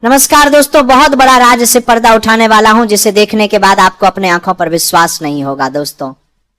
नमस्कार दोस्तों, बहुत बड़ा राज से पर्दा उठाने वाला हूं जिसे देखने के बाद आपको अपने आंखों पर विश्वास नहीं होगा। दोस्तों,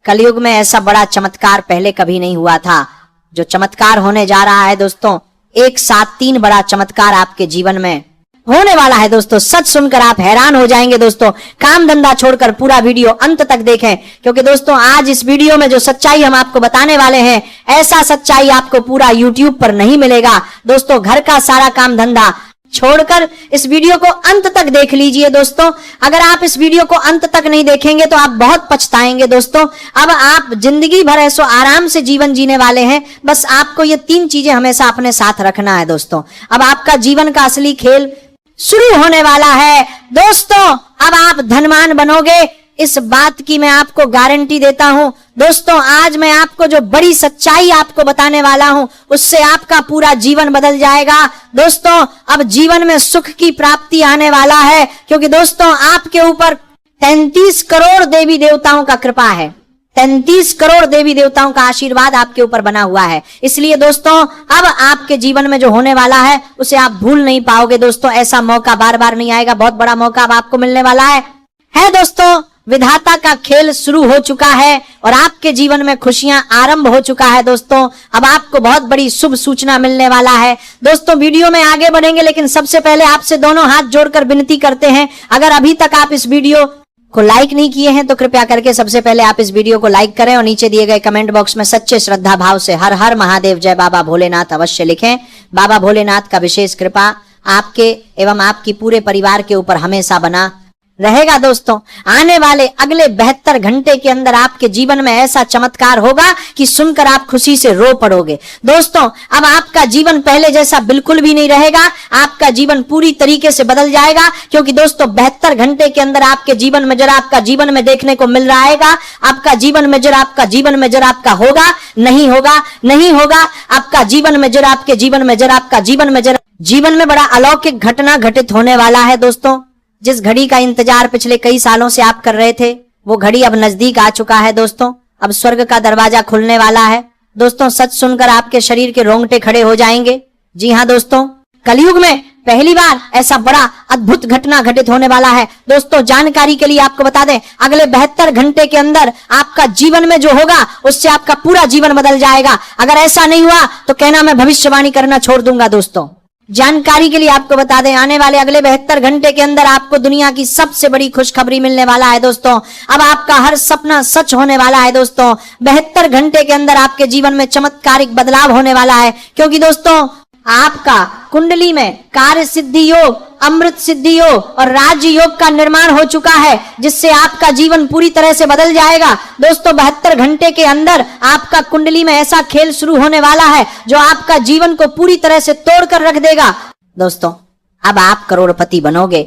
कलयुग में ऐसा बड़ा चमत्कार पहले कभी नहीं हुआ था। जो चमत्कार होने जा रहा है दोस्तों, एक साथ 3 बड़ा चमत्कार आपके जीवन में होने वाला है। दोस्तों, सच सुनकर आप हैरान हो जाएंगे। दोस्तों, काम धंधा छोड़कर पूरा वीडियो अंत तक देखें, क्योंकि दोस्तों आज इस वीडियो में जो सच्चाई हम आपको बताने वाले हैं, ऐसा सच्चाई आपको पूरा YouTube पर नहीं मिलेगा। दोस्तों, घर का सारा काम धंधा छोड़कर इस वीडियो को अंत तक देख लीजिए। दोस्तों, अगर आप इस वीडियो को अंत तक नहीं देखेंगे तो आप बहुत पछताएंगे। दोस्तों, अब आप जिंदगी भर ऐसो आराम से जीवन जीने वाले हैं। बस आपको ये 3 चीजें हमेशा अपने साथ रखना है। दोस्तों, अब आपका जीवन का असली खेल शुरू होने वाला है। दोस्तों, अब आप धनवान बनोगे, इस बात की मैं आपको गारंटी देता हूं। दोस्तों, आज मैं आपको जो बड़ी सच्चाई आपको बताने वाला हूं, उससे आपका पूरा जीवन बदल जाएगा। दोस्तों, अब जीवन में सुख की प्राप्ति आने वाला है, क्योंकि दोस्तों आपके ऊपर 33 करोड़ देवी देवताओं का कृपा है। 33 करोड़ देवी देवताओं का आशीर्वाद आपके ऊपर बना हुआ है। इसलिए दोस्तों, अब आपके जीवन में जो होने वाला है उसे आप भूल नहीं पाओगे। दोस्तों, ऐसा मौका बार बार नहीं आएगा। बहुत बड़ा मौका अब आपको मिलने वाला है दोस्तों। विधाता का खेल शुरू हो चुका है और आपके जीवन में खुशियां आरंभ हो चुका है। दोस्तों, अब आपको बहुत बड़ी शुभ सूचना मिलने वाला है। दोस्तों, वीडियो में आगे बढ़ेंगे, लेकिन सबसे पहले आपसे दोनों हाथ जोड़कर विनती करते हैं, अगर अभी तक आप इस वीडियो को लाइक नहीं किए हैं तो कृपया करके सबसे पहले आप इस वीडियो को लाइक करें और नीचे दिए गए कमेंट बॉक्स में सच्चे श्रद्धा भाव से हर हर महादेव जय बाबा भोलेनाथ अवश्य लिखें। बाबा भोलेनाथ का विशेष कृपा आपके एवं आपकी पूरे परिवार के ऊपर हमेशा बना रहेगा। दोस्तों, आने वाले अगले 72 घंटे के अंदर आपके जीवन में ऐसा चमत्कार होगा कि सुनकर आप खुशी से रो पड़ोगे। दोस्तों, अब आपका जीवन पहले जैसा बिल्कुल भी नहीं रहेगा। आपका जीवन पूरी तरीके से बदल जाएगा, क्योंकि दोस्तों 72 घंटे के अंदर आपके जीवन में जरा आपका जीवन में देखने को मिल रहा है आपका जीवन में जरा आपका होगा नहीं होगा नहीं होगा। आपका जीवन में जरा आपके जीवन में जरा आपका जीवन में बड़ा अलौकिक घटना घटित होने वाला है। दोस्तों, जिस घड़ी का इंतजार पिछले कई सालों से आप कर रहे थे, वो घड़ी अब नजदीक आ चुका है। दोस्तों, अब स्वर्ग का दरवाजा खुलने वाला है। दोस्तों, सच सुनकर आपके शरीर के रोंगटे खड़े हो जाएंगे। जी हां दोस्तों, कलयुग में पहली बार ऐसा बड़ा अद्भुत घटना घटित होने वाला है। दोस्तों, जानकारी के लिए आपको बता दें, अगले 72 घंटे के अंदर आपका जीवन में जो होगा उससे आपका पूरा जीवन बदल जाएगा। अगर ऐसा नहीं हुआ तो कहना मैं भविष्यवाणी करना छोड़ दूंगा। दोस्तों, जानकारी के लिए आपको बता दें, आने वाले अगले 72 घंटे के अंदर आपको दुनिया की सबसे बड़ी खुशखबरी मिलने वाला है। दोस्तों, अब आपका हर सपना सच होने वाला है। दोस्तों, 72 घंटे के अंदर आपके जीवन में चमत्कारिक बदलाव होने वाला है, क्योंकि दोस्तों आपका कुंडली में कार्य सिद्धि योग, अमृत सिद्धि योग और राज्य योग का निर्माण हो चुका है, जिससे आपका जीवन पूरी तरह से बदल जाएगा। दोस्तों, 72 घंटे के अंदर आपका कुंडली में ऐसा खेल शुरू होने वाला है जो आपका जीवन को पूरी तरह से तोड़ कर रख देगा। दोस्तों, अब आप करोड़पति बनोगे,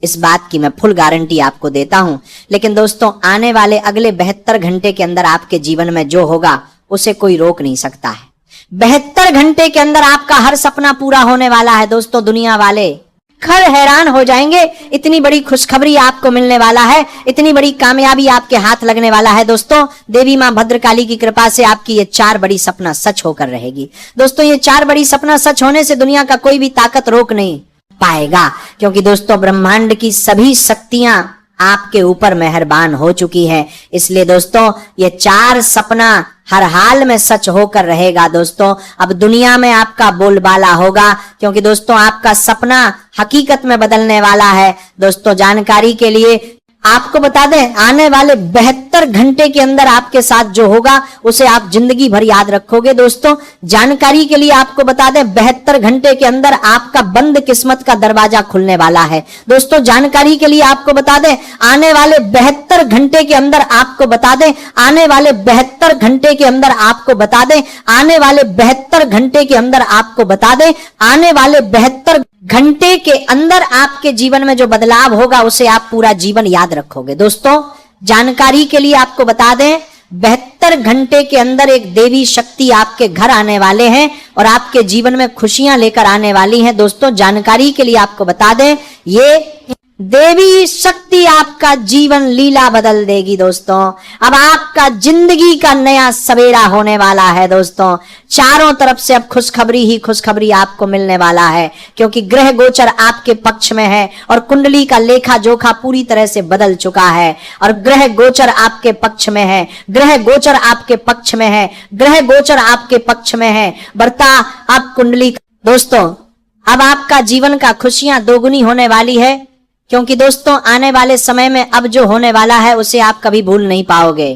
इस बात की मैं फुल गारंटी आपको देता हूं। लेकिन दोस्तों, आने वाले अगले 72 घंटे के अंदर आपके जीवन में जो होगा उसे कोई रोक नहीं सकता है। 72 घंटे के अंदर आपका हर सपना पूरा होने वाला है। दोस्तों, दुनिया वाले खर हैरान हो जाएंगे। इतनी बड़ी खुशखबरी आपको मिलने वाला है, इतनी बड़ी कामयाबी आपके हाथ लगने वाला है। दोस्तों, देवी मां भद्रकाली की कृपा से आपकी ये 4 बड़ी सपना सच होकर रहेगी। दोस्तों, ये 4 बड़ी सपना सच होने से दुनिया का कोई भी ताकत रोक नहीं पाएगा, क्योंकि दोस्तों ब्रह्मांड की सभी शक्तियां आपके ऊपर मेहरबान हो चुकी है। इसलिए दोस्तों, ये 4 सपना हर हाल में सच होकर रहेगा। दोस्तों, अब दुनिया में आपका बोलबाला होगा, क्योंकि दोस्तों आपका सपना हकीकत में बदलने वाला है। दोस्तों, जानकारी के लिए आपको बता दें, आने वाले 72 घंटे के अंदर आपके साथ जो होगा उसे आप जिंदगी भर याद रखोगे। दोस्तों, जानकारी के लिए आपको बता दें, 72 घंटे के अंदर आपका बंद किस्मत का दरवाजा खुलने वाला है। दोस्तों, जानकारी के लिए आपको बता दें, आने वाले 72 घंटे के अंदर आपको बता दें, आने वाले 72 घंटे के अंदर आपको बता दें, आने वाले 72 घंटे के अंदर आपको बता दें, आने वाले 72 घंटे के अंदर आपके जीवन में जो बदलाव होगा उसे आप पूरा जीवन याद रखोगे। दोस्तों, जानकारी के लिए आपको बता दें, 72 घंटे के अंदर एक देवी शक्ति आपके घर आने वाले हैं और आपके जीवन में खुशियां लेकर आने वाली हैं। दोस्तों, जानकारी के लिए आपको बता दें, ये देवी शक्ति आपका जीवन लीला बदल देगी दोस्तों। अब आपका जिंदगी का नया सवेरा होने वाला है दोस्तों। चारों तरफ से अब खुशखबरी ही खुशखबरी आपको मिलने वाला है, क्योंकि ग्रह गोचर आपके पक्ष में है और कुंडली का लेखा जोखा पूरी तरह से बदल चुका है और ग्रह गोचर आपके पक्ष में है, ग्रह गोचर आपके पक्ष में है, ग्रह गोचर आपके पक्ष में है। बर्ता आप कुंडली दोस्तों, अब आपका जीवन का खुशियां दोगुनी होने वाली है, क्योंकि दोस्तों आने वाले समय में अब जो होने वाला है उसे आप कभी भूल नहीं पाओगे।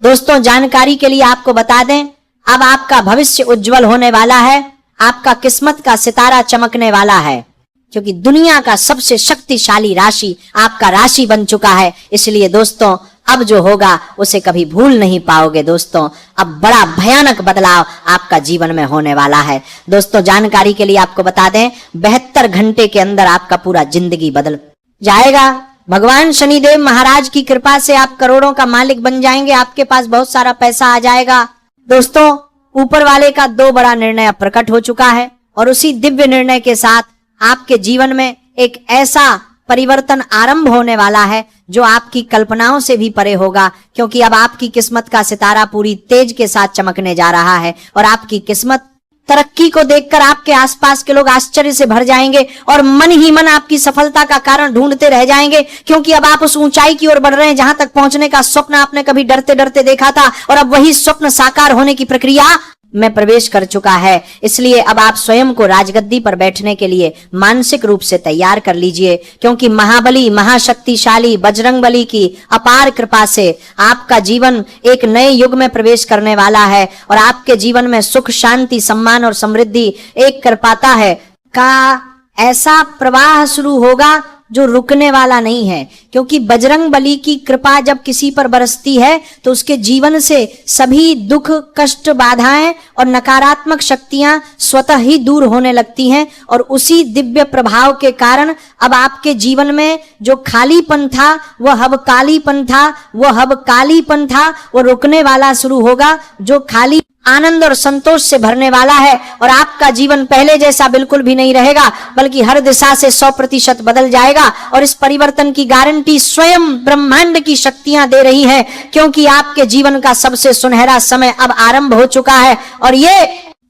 दोस्तों जानकारी के लिए आपको बता दें, अब आपका भविष्य उज्जवल होने वाला है, आपका किस्मत का सितारा चमकने वाला है, क्योंकि दुनिया का सबसे शक्तिशाली राशि आपका राशि बन चुका है। इसलिए दोस्तों अब जो होगा उसे कभी भूल नहीं पाओगे दोस्तों। अब बड़ा भयानक बदलाव आपका जीवन में होने वाला है। दोस्तों जानकारी के लिए आपको बता दें, 72 घंटे के अंदर आपका पूरा जिंदगी बदल जाएगा। भगवान शनिदेव महाराज की कृपा से आप करोड़ों का मालिक बन जाएंगे, आपके पास बहुत सारा पैसा आ जाएगा। दोस्तों ऊपर वाले का 2 बड़ा निर्णय प्रकट हो चुका है और उसी दिव्य निर्णय के साथ आपके जीवन में एक ऐसा परिवर्तन आरंभ होने वाला है जो आपकी कल्पनाओं से भी परे होगा, क्योंकि अब आपकी किस्मत का सितारा पूरी तेज के साथ चमकने जा रहा है और आपकी किस्मत तरक्की को देखकर आपके आसपास के लोग आश्चर्य से भर जाएंगे और मन ही मन आपकी सफलता का कारण ढूंढते रह जाएंगे, क्योंकि अब आप उस ऊंचाई की ओर बढ़ रहे हैं जहां तक पहुंचने का स्वप्न आपने कभी डरते डरते देखा था और अब वही स्वप्न साकार होने की प्रक्रिया में प्रवेश कर चुका है। इसलिए अब आप स्वयं को राजगद्दी पर बैठने के लिए मानसिक रूप से तैयार कर लीजिए, क्योंकि महाबली महाशक्तिशाली बजरंगबली की अपार कृपा से आपका जीवन एक नए युग में प्रवेश करने वाला है और आपके जीवन में सुख शांति सम्मान और समृद्धि एक कर पाता है का ऐसा प्रवाह शुरू होगा जो रुकने वाला नहीं है, क्योंकि बजरंग बली की कृपा जब किसी पर बरसती है तो उसके जीवन से सभी दुख कष्ट बाधाएं और नकारात्मक शक्तियां स्वतः ही दूर होने लगती हैं और उसी दिव्य प्रभाव के कारण अब आपके जीवन में जो खालीपन था वह अब कालीपन था, वह अब कालीपन था वो रुकने वाला शुरू होगा, जो खाली आनंद और संतोष से भरने वाला है और आपका जीवन पहले जैसा बिल्कुल भी नहीं रहेगा, बल्कि हर दिशा से 100% बदल जाएगा। और इस परिवर्तन की गारंटी स्वयं ब्रह्मांड की शक्तियां दे रही है, क्योंकि आपके जीवन का सबसे सुनहरा समय अब आरंभ हो चुका है और ये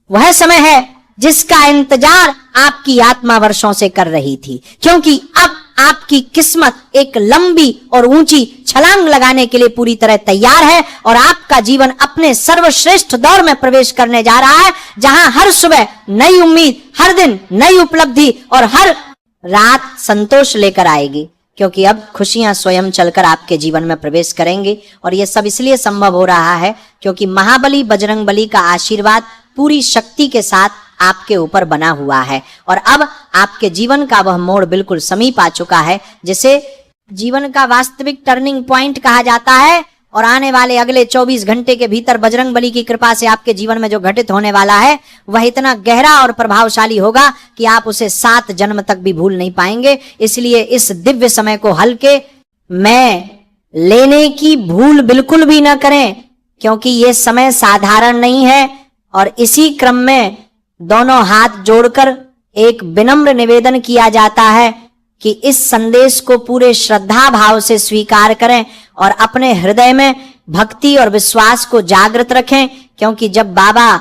वह समय है जिसका इंतजार आपकी आत्मा वर्षों से कर रही थी, क्योंकि अब आपकी किस्मत एक लंबी और ऊंची छलांग लगाने के लिए पूरी तरह तैयार है और आपका जीवन अपने सर्वश्रेष्ठ दौर में प्रवेश करने जा रहा है, जहां हर सुबह नई उम्मीद, हर दिन नई उपलब्धि और हर रात संतोष लेकर आएगी, क्योंकि अब खुशियां स्वयं चलकर आपके जीवन में प्रवेश करेंगी। और यह सब इसलिए संभव हो रहा है क्योंकि महाबली बजरंगबली का आशीर्वाद पूरी शक्ति के साथ आपके ऊपर बना हुआ है और अब आपके जीवन का वह मोड़ बिल्कुल समीप आ चुका है, जिसे जीवन का वास्तविक टर्निंग पॉइंट कहा जाता है। और आने वाले अगले 24 घंटे के भीतर बजरंगबली की कृपा से आपके जीवन में जो घटित होने वाला है वह इतना गहरा और प्रभावशाली होगा कि आप उसे 7 जन्म तक भी भूल नहीं पाएंगे। इसलिए इस दिव्य समय को हल्के में लेने की भूल बिल्कुल भी न करें, क्योंकि ये समय साधारण नहीं है। और इसी क्रम में दोनों हाथ जोड़कर एक विनम्र निवेदन किया जाता है कि इस संदेश को पूरे श्रद्धा भाव से स्वीकार करें और अपने हृदय में भक्ति और विश्वास को जागृत रखें, क्योंकि जब बाबा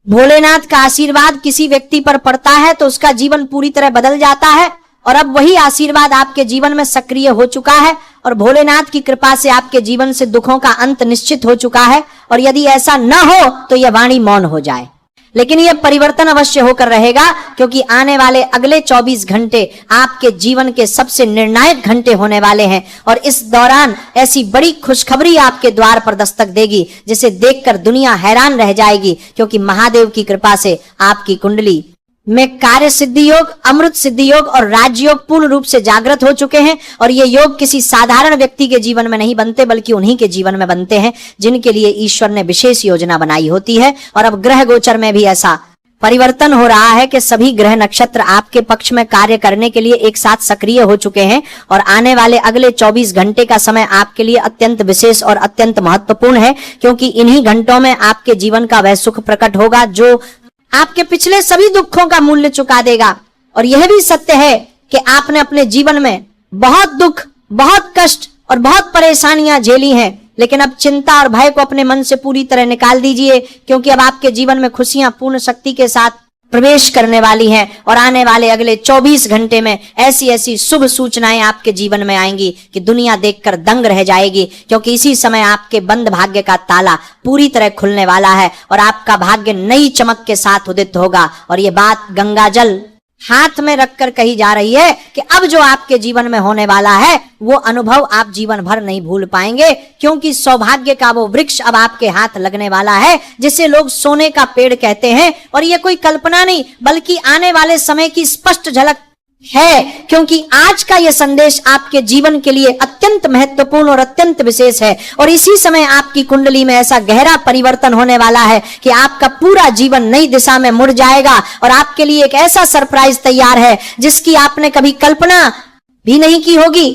भोलेनाथ का आशीर्वाद किसी व्यक्ति पर पड़ता है तो उसका जीवन पूरी तरह बदल जाता है। और अब वही आशीर्वाद आपके जीवन में सक्रिय हो चुका है और भोलेनाथ की कृपा से आपके जीवन से दुखों का अंत निश्चित हो चुका है। और यदि ऐसा न हो तो यह वाणी मौन हो जाए, लेकिन यह परिवर्तन अवश्य होकर रहेगा, क्योंकि आने वाले अगले 24 घंटे आपके जीवन के सबसे निर्णायक घंटे होने वाले हैं और इस दौरान ऐसी बड़ी खुशखबरी आपके द्वार पर दस्तक देगी जिसे देखकर दुनिया हैरान रह जाएगी, क्योंकि महादेव की कृपा से आपकी कुंडली में कार्य सिद्धि योग, अमृत सिद्धि योग और राजयोग पूर्ण रूप से जागृत हो चुके हैं। और ये योग किसी साधारण व्यक्ति के जीवन में नहीं बनते, बल्कि उन्हीं के जीवन में बनते हैं जिनके लिए ईश्वर ने विशेष योजना बनाई होती है। और अब ग्रह गोचर में भी ऐसा परिवर्तन हो रहा है कि सभी ग्रह नक्षत्र आपके पक्ष में कार्य करने के लिए एक साथ सक्रिय हो चुके हैं और आने वाले अगले 24 घंटे का समय आपके लिए अत्यंत विशेष और अत्यंत महत्वपूर्ण है, क्योंकि इन्हीं घंटों में आपके जीवन का वह सुख प्रकट होगा जो आपके पिछले सभी दुखों का मूल्य चुका देगा। और यह भी सत्य है कि आपने अपने जीवन में बहुत दुख, बहुत कष्ट और बहुत परेशानियां झेली हैं, लेकिन अब चिंता और भय को अपने मन से पूरी तरह निकाल दीजिए, क्योंकि अब आपके जीवन में खुशियां पूर्ण शक्ति के साथ प्रवेश करने वाली हैं और आने वाले अगले 24 घंटे में ऐसी ऐसी शुभ सूचनाएं आपके जीवन में आएंगी कि दुनिया देखकर दंग रह जाएगी, क्योंकि इसी समय आपके बंद भाग्य का ताला पूरी तरह खुलने वाला है और आपका भाग्य नई चमक के साथ उदित होगा। और ये बात गंगा जल हाथ में रखकर कही जा रही है कि अब जो आपके जीवन में होने वाला है वो अनुभव आप जीवन भर नहीं भूल पाएंगे, क्योंकि सौभाग्य का वो वृक्ष अब आपके हाथ लगने वाला है जिसे लोग सोने का पेड़ कहते हैं। और ये कोई कल्पना नहीं बल्कि आने वाले समय की स्पष्ट झलक है, क्योंकि आज का यह संदेश आपके जीवन के लिए अत्यंत महत्वपूर्ण और अत्यंत विशेष है। और इसी समय आपकी कुंडली में ऐसा गहरा परिवर्तन होने वाला है कि आपका पूरा जीवन नई दिशा में मुड़ जाएगा और आपके लिए एक ऐसा सरप्राइज तैयार है जिसकी आपने कभी कल्पना भी नहीं की होगी,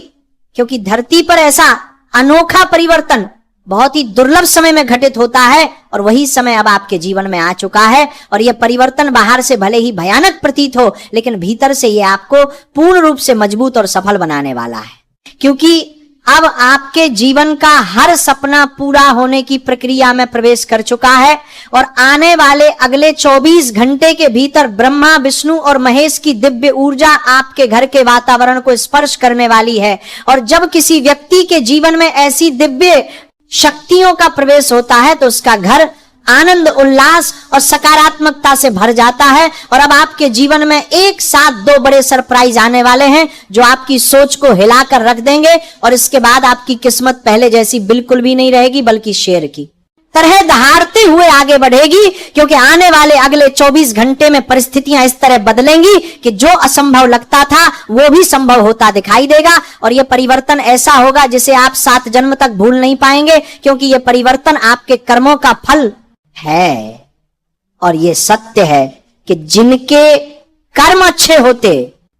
क्योंकि धरती पर ऐसा अनोखा परिवर्तन बहुत ही दुर्लभ समय में घटित होता है और वही समय अब आपके जीवन में आ चुका है। और यह परिवर्तन बाहर से भले ही भयानक प्रतीत हो, लेकिन भीतर से यह आपको पूर्ण रूप से मजबूत और सफल बनाने वाला है, क्योंकि अब आपके जीवन का हर सपना पूरा होने की प्रक्रिया में प्रवेश कर चुका है। और आने वाले अगले 24 घंटे के भीतर ब्रह्मा, विष्णु और महेश की दिव्य ऊर्जा आपके घर के वातावरण को स्पर्श करने वाली है। और जब किसी व्यक्ति के जीवन में ऐसी दिव्य शक्तियों का प्रवेश होता है तो उसका घर आनंद, उल्लास और सकारात्मकता से भर जाता है। और अब आपके जीवन में एक साथ 2 बड़े सरप्राइज आने वाले हैं जो आपकी सोच को हिलाकर रख देंगे। और इसके बाद आपकी किस्मत पहले जैसी बिल्कुल भी नहीं रहेगी, बल्कि शेर की तरह दहाड़ते हुए आगे बढ़ेगी, क्योंकि आने वाले अगले 24 घंटे में परिस्थितियां इस तरह बदलेंगी कि जो असंभव लगता था वो भी संभव होता दिखाई देगा। और यह परिवर्तन ऐसा होगा जिसे आप 7 जन्म तक भूल नहीं पाएंगे, क्योंकि यह परिवर्तन आपके कर्मों का फल है। और यह सत्य है कि जिनके कर्म अच्छे होते,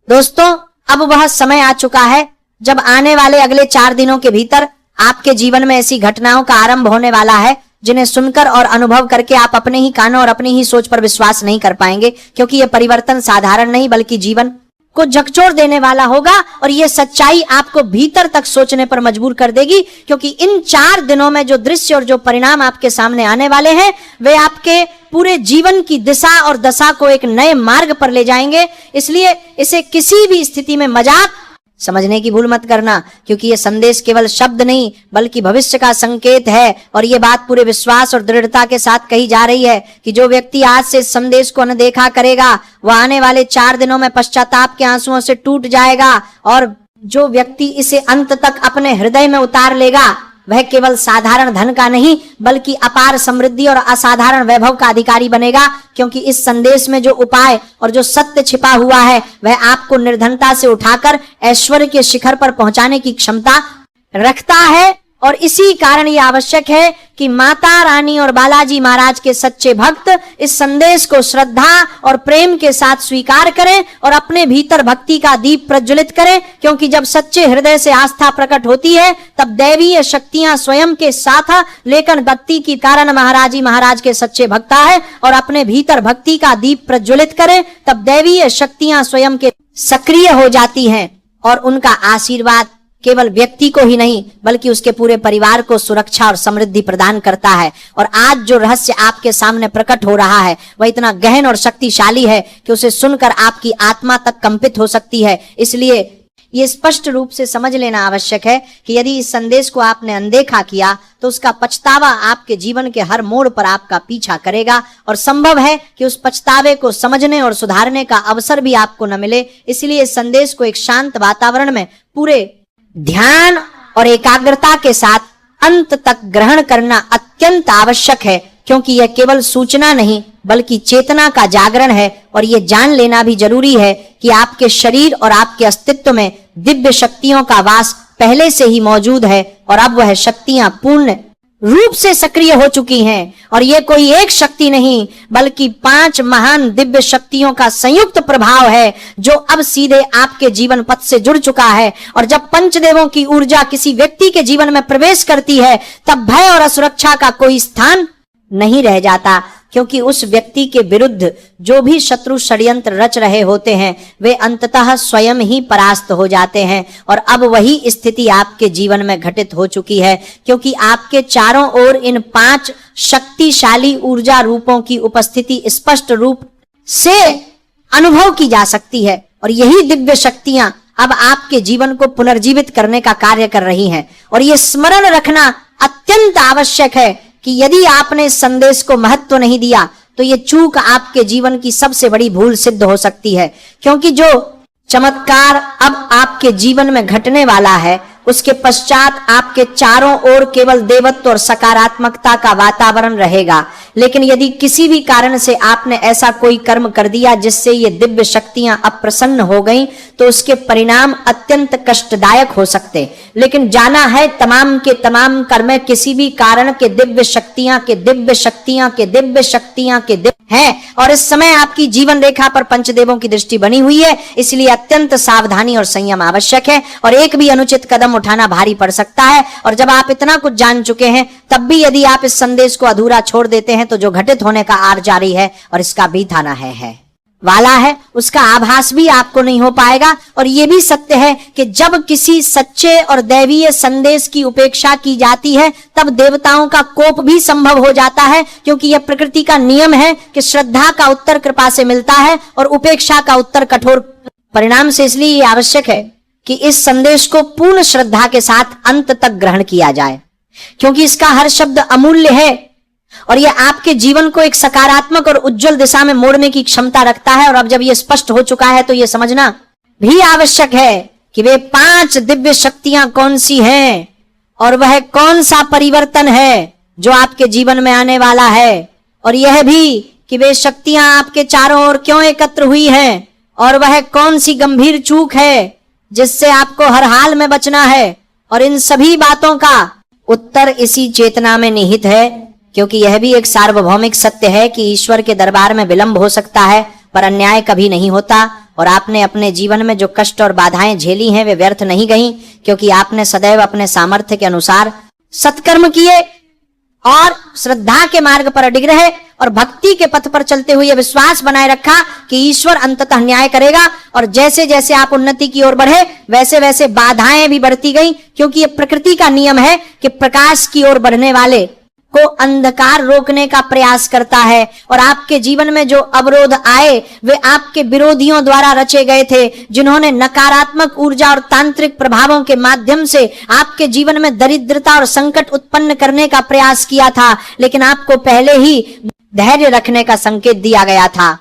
दोस्तों अब वह समय आ चुका है जब आने वाले अगले 4 दिनों के भीतर आपके जीवन में ऐसी घटनाओं का आरंभ होने वाला है जिन्हें सुनकर और अनुभव करके आप अपने ही कानों और अपनी ही सोच पर विश्वास नहीं कर पाएंगे, क्योंकि यह परिवर्तन साधारण नहीं बल्कि जीवन को झकझोर देने वाला होगा। और यह सच्चाई आपको भीतर तक सोचने पर मजबूर कर देगी, क्योंकि इन 4 दिनों में जो दृश्य और जो परिणाम आपके सामने आने वाले हैं वे आपके पूरे जीवन की दिशा और दशा को एक नए मार्ग पर ले जाएंगे। इसलिए इसे किसी भी स्थिति में मजाक समझने की भूल मत करना, क्योंकि यह संदेश केवल शब्द नहीं बल्कि भविष्य का संकेत है। और यह बात पूरे विश्वास और दृढ़ता के साथ कही जा रही है कि जो व्यक्ति आज से इस संदेश को अनदेखा करेगा वह आने वाले 4 दिनों में पश्चाताप के आंसुओं से टूट जाएगा। और जो व्यक्ति इसे अंत तक अपने हृदय में उतार लेगा वह केवल साधारण धन का नहीं बल्कि अपार समृद्धि और असाधारण वैभव का अधिकारी बनेगा, क्योंकि इस संदेश में जो उपाय और जो सत्य छिपा हुआ है वह आपको निर्धनता से उठाकर ऐश्वर्य के शिखर पर पहुंचाने की क्षमता रखता है। और इसी कारण यह आवश्यक है कि माता रानी और बालाजी महाराज के सच्चे भक्त इस संदेश को श्रद्धा और प्रेम के साथ स्वीकार करें और अपने भीतर भक्ति का दीप प्रज्वलित करें, क्योंकि जब सच्चे हृदय से आस्था प्रकट होती है तब दैवीय शक्तियां स्वयं के साथ लेकर भक्ति की कारण महाराजी महाराज के सच्चे भक्त है और अपने भीतर भक्ति का दीप प्रज्वलित करें तब दैवीय शक्तियां स्वयं के सक्रिय हो जाती हैं और उनका आशीर्वाद केवल व्यक्ति को ही नहीं बल्कि उसके पूरे परिवार को सुरक्षा और समृद्धि प्रदान करता है। और आज जो रहस्य आपके सामने प्रकट हो रहा है वह इतना गहन और शक्तिशाली है कि उसे सुनकर आपकी आत्मा तक कंपित हो सकती है। इसलिए ये स्पष्ट रूप से समझ लेना आवश्यक है कि यदि इस संदेश को आपने अनदेखा किया तो उसका पछतावा आपके जीवन के हर मोड़ पर आपका पीछा करेगा और संभव है कि उस पछतावे को समझने और सुधारने का अवसर भी आपको न मिले। इसलिए इस संदेश को एक शांत वातावरण में पूरे ध्यान और एकाग्रता के साथ अंत तक ग्रहण करना अत्यंत आवश्यक है, क्योंकि यह केवल सूचना नहीं बल्कि चेतना का जागरण है। और यह जान लेना भी जरूरी है कि आपके शरीर और आपके अस्तित्व में दिव्य शक्तियों का वास पहले से ही मौजूद है और अब वह शक्तियां पूर्ण रूप से सक्रिय हो चुकी हैं। और यह कोई एक शक्ति नहीं बल्कि 5 महान दिव्य शक्तियों का संयुक्त प्रभाव है जो अब सीधे आपके जीवन पथ से जुड़ चुका है। और जब पंचदेवों की ऊर्जा किसी व्यक्ति के जीवन में प्रवेश करती है तब भय और असुरक्षा का कोई स्थान नहीं रह जाता। क्योंकि उस व्यक्ति के विरुद्ध जो भी शत्रु षड्यंत्र रच रहे होते हैं वे अंततः स्वयं ही परास्त हो जाते हैं। और अब वही स्थिति आपके जीवन में घटित हो चुकी है, क्योंकि आपके चारों ओर इन 5 शक्तिशाली ऊर्जा रूपों की उपस्थिति स्पष्ट रूप से अनुभव की जा सकती है। और यही दिव्य शक्तियां अब आपके जीवन को पुनर्जीवित करने का कार्य कर रही हैं। और ये स्मरण रखना अत्यंत आवश्यक है कि यदि आपने इस संदेश को महत्व नहीं दिया तो ये चूक आपके जीवन की सबसे बड़ी भूल सिद्ध हो सकती है। क्योंकि जो चमत्कार अब आपके जीवन में घटने वाला है उसके पश्चात आपके चारों ओर केवल देवत्व और सकारात्मकता का वातावरण रहेगा। लेकिन यदि किसी भी कारण से आपने ऐसा कोई कर्म कर दिया जिससे ये दिव्य शक्तियां अप्रसन्न हो गईं, तो उसके परिणाम अत्यंत कष्टदायक हो सकते। लेकिन जाना है तमाम के तमाम कर्म किसी भी कारण के दिव्य शक्तियां के दिव्य शक्तियां के दिव्य शक्तियां के दिव्य है। और इस समय आपकी जीवन रेखा पर पंचदेवों की दृष्टि बनी हुई है, इसलिए अत्यंत सावधानी और संयम आवश्यक है। और एक भी अनुचित कदम उठाना भारी पड़ सकता है। और जब आप इतना कुछ जान चुके हैं तब भी यदि आप इस संदेश को अधूरा छोड़ देते हैं तो जो घटित होने का आर जारी है और इसका बीताना है वाला है, उसका आभास भी आपको नहीं हो पाएगा। और यह भी सत्य है कि जब किसी सच्चे और दैवीय संदेश की उपेक्षा की जाती है तब देवताओं का कोप भी संभव हो जाता है, क्योंकि यह प्रकृति का नियम है कि श्रद्धा का उत्तर कृपा से मिलता है और उपेक्षा का उत्तर कठोर परिणाम से। इसलिए यह आवश्यक है कि इस संदेश को पूर्ण श्रद्धा के साथ अंत तक ग्रहण किया जाए, क्योंकि इसका हर शब्द अमूल्य है और यह आपके जीवन को एक सकारात्मक और उज्जवल दिशा में मोड़ने की क्षमता रखता है। और अब जब यह स्पष्ट हो चुका है तो यह समझना भी आवश्यक है कि वे 5 दिव्य शक्तियां कौन सी हैं और वह कौन सा परिवर्तन है जो आपके जीवन में आने वाला है। और यह भी कि वे शक्तियां आपके चारों ओर क्यों एकत्र हुई हैं और वह कौन सी गंभीर चूक है जिससे आपको हर हाल में बचना है। और इन सभी बातों का उत्तर इसी चेतना में निहित है, क्योंकि यह भी एक सार्वभौमिक सत्य है कि ईश्वर के दरबार में विलंब हो सकता है पर अन्याय कभी नहीं होता। और आपने अपने जीवन में जो कष्ट और बाधाएं झेली हैं वे व्यर्थ नहीं गईं, क्योंकि आपने सदैव अपने सामर्थ्य के अनुसार सत्कर्म किए और श्रद्धा के मार्ग पर अडिग रहे और भक्ति के पथ पर चलते हुए विश्वास बनाए रखा कि ईश्वर अंततः न्याय करेगा। और जैसे जैसे आप उन्नति की ओर बढ़े वैसे वैसे बाधाएं भी बढ़ती गईं, क्योंकि यह प्रकृति का नियम है कि प्रकाश की ओर बढ़ने वाले को अंधकार रोकने का प्रयास करता है। और आपके जीवन में जो अवरोध आए वे आपके विरोधियों द्वारा रचे गए थे, जिन्होंने नकारात्मक ऊर्जा और तांत्रिक प्रभावों के माध्यम से आपके जीवन में दरिद्रता और संकट उत्पन्न करने का प्रयास किया था। लेकिन आपको पहले ही धैर्य रखने का संकेत दिया गया था।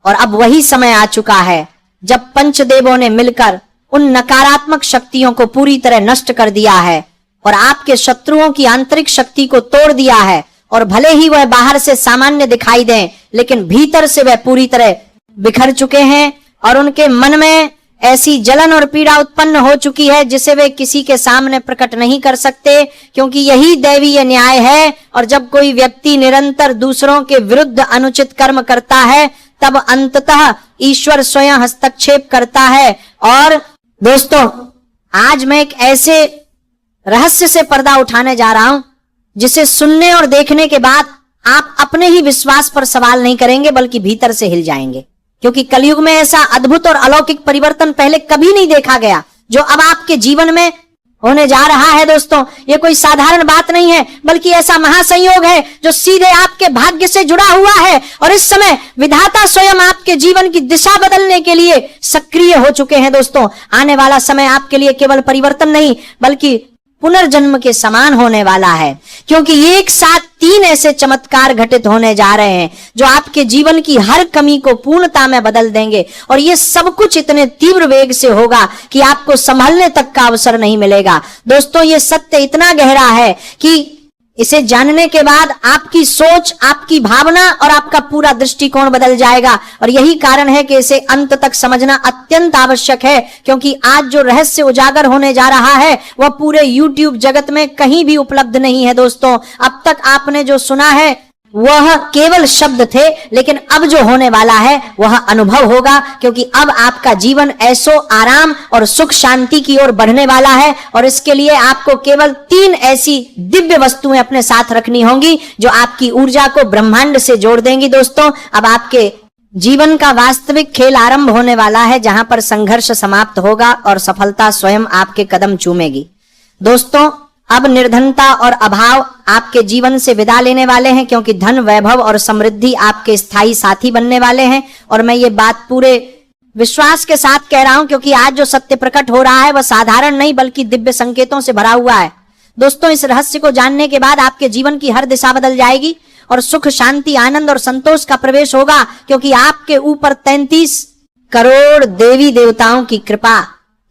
और अब वही समय आ चुका है जब पंचदेवों ने मिलकर उन नकारात्मक शक्तियों को पूरी तरह नष्ट कर दिया है और आपके शत्रुओं की आंतरिक शक्ति को तोड़ दिया है। और भले ही वह बाहर से सामान्य दिखाई दें, लेकिन भीतर से वह पूरी तरह बिखर चुके हैं और उनके मन में ऐसी जलन और पीड़ा उत्पन्न हो चुकी है जिसे वे किसी के सामने प्रकट नहीं कर सकते, क्योंकि यही दैवीय न्याय है। और जब कोई व्यक्ति निरंतर दूसरों के विरुद्ध अनुचित कर्म करता है तब अंततः ईश्वर स्वयं हस्तक्षेप करता है। और दोस्तों, आज मैं एक ऐसे रहस्य से पर्दा उठाने जा रहा हूं जिसे सुनने और देखने के बाद आप अपने ही विश्वास पर सवाल नहीं करेंगे बल्कि भीतर से हिल जाएंगे, क्योंकि कलयुग में ऐसा अद्भुत और अलौकिक परिवर्तन पहले कभी नहीं देखा गया जो अब आपके जीवन में होने जा रहा है। दोस्तों, ये कोई साधारण बात नहीं है बल्कि ऐसा महासंयोग है जो सीधे आपके भाग्य से जुड़ा हुआ है। और इस समय विधाता स्वयं आपके जीवन की दिशा बदलने के लिए सक्रिय हो चुके हैं। दोस्तों, आने वाला समय आपके लिए केवल परिवर्तन नहीं बल्कि पुनर्जन्म के समान होने वाला है, क्योंकि एक साथ 3 ऐसे चमत्कार घटित होने जा रहे हैं जो आपके जीवन की हर कमी को पूर्णता में बदल देंगे। और ये सब कुछ इतने तीव्र वेग से होगा कि आपको संभलने तक का अवसर नहीं मिलेगा। दोस्तों, ये सत्य इतना गहरा है कि इसे जानने के बाद आपकी सोच, आपकी भावना और आपका पूरा दृष्टिकोण बदल जाएगा। और यही कारण है कि इसे अंत तक समझना अत्यंत आवश्यक है, क्योंकि आज जो रहस्य उजागर होने जा रहा है वह पूरे YouTube जगत में कहीं भी उपलब्ध नहीं है। दोस्तों, अब तक आपने जो सुना है वह केवल शब्द थे, लेकिन अब जो होने वाला है वह अनुभव होगा, क्योंकि अब आपका जीवन ऐसो आराम और सुख शांति की ओर बढ़ने वाला है। और इसके लिए आपको केवल 3 ऐसी दिव्य वस्तुएं अपने साथ रखनी होंगी जो आपकी ऊर्जा को ब्रह्मांड से जोड़ देंगी। दोस्तों, अब आपके जीवन का वास्तविक खेल आरंभ होने वाला है, जहां पर संघर्ष समाप्त होगा और सफलता स्वयं आपके कदम चूमेगी। दोस्तों, अब निर्धनता और अभाव आपके जीवन से विदा लेने वाले हैं, क्योंकि धन, वैभव और समृद्धि आपके स्थायी साथी बनने वाले हैं। और मैं ये बात पूरे विश्वास के साथ कह रहा हूं, क्योंकि आज जो सत्य प्रकट हो रहा है वह साधारण नहीं बल्कि दिव्य संकेतों से भरा हुआ है। दोस्तों, इस रहस्य को जानने के बाद आपके जीवन की हर दिशा बदल जाएगी और सुख, शांति, आनंद और संतोष का प्रवेश होगा, क्योंकि आपके ऊपर 33 करोड़ देवी देवताओं की कृपा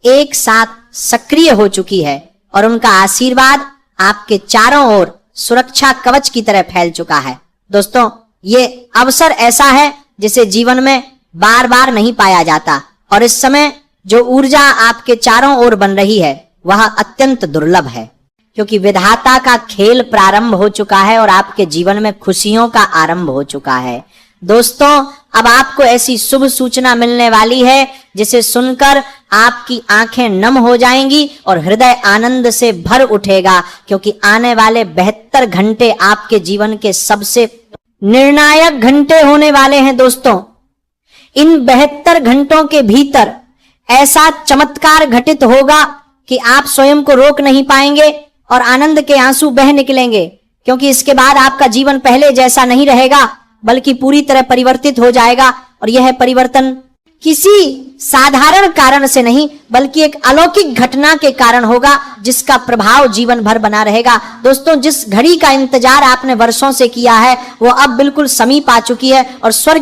एक साथ सक्रिय हो चुकी है और उनका आशीर्वाद आपके चारों ओर सुरक्षा कवच की तरह फैल चुका है। दोस्तों, ये अवसर ऐसा है जिसे जीवन में बार बार नहीं पाया जाता, और इस समय जो ऊर्जा आपके चारों ओर बन रही है वह अत्यंत दुर्लभ है, क्योंकि विधाता का खेल प्रारंभ हो चुका है और आपके जीवन में खुशियों का आरंभ हो चुका है। दोस्तों, अब आपको ऐसी शुभ सूचना मिलने वाली है जिसे सुनकर आपकी आंखें नम हो जाएंगी और हृदय आनंद से भर उठेगा, क्योंकि आने वाले 72 घंटे आपके जीवन के सबसे निर्णायक घंटे होने वाले हैं। दोस्तों, इन 72 घंटों के भीतर ऐसा चमत्कार घटित होगा कि आप स्वयं को रोक नहीं पाएंगे और आनंद के आंसू बह निकलेंगे, क्योंकि इसके बाद आपका जीवन पहले जैसा नहीं रहेगा बल्कि पूरी तरह परिवर्तित हो जाएगा। और यह परिवर्तन किसी साधारण कारण से नहीं बल्कि एक अलौकिक घटना के कारण होगा, जिसका प्रभाव जीवन भर बना रहेगा। दोस्तों, जिस घड़ी का इंतजार आपने वर्षों से किया है वो अब बिल्कुल समीप आ चुकी है और स्वर्ग